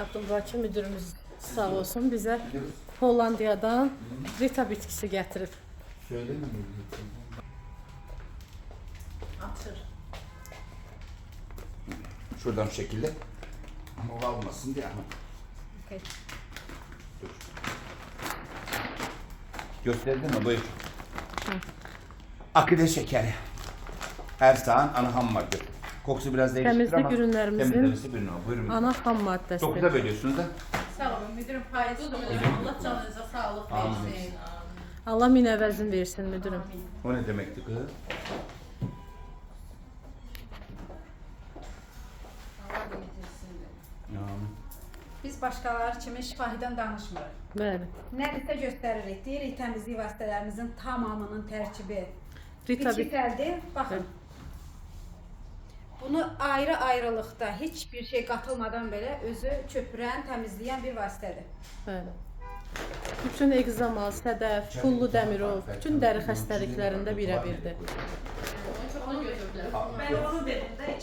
Abdülbaki müdürümüz sağ olsun bize Hollandiyadan Rita bitkisi getirip. Söyle mi? Atır. Şuradan şu şekilde. Ama o almasın diye. Okay. Dur. Gösterdin mi? Buyur. Hı. Akide şekeri. Ersağın ana ham madde. Kokusu biraz değişiktir Temizlik ama ürünlerimizin temizlemesi bir numara. Buyurun. ana ham maddesi. 9'a bölüyorsunuz da. Sağ olun müdürüm, payız olun. Allah canınıza sağlık Amin. versin. Allah min əvəzin versin müdürüm. O ne demekti kız? Amin. Biz başqaları kimi şifahidən danışmırıq. Bəli. Nədirsə göstəririk. Deyirik təmizlik vasitələrimizin tamamının tərkibi Rita bitkisəldir. Baxın. Bunu ayrı-ayrılıqda heç bir şey qatılmadan belə özü köpürən, təmizləyən bir vasitədir. Bəli. Bütün egzama, sədəf, pullu dəmirov, bütün dəri xəstəliklərində birə-birdir. Ben onu dedim de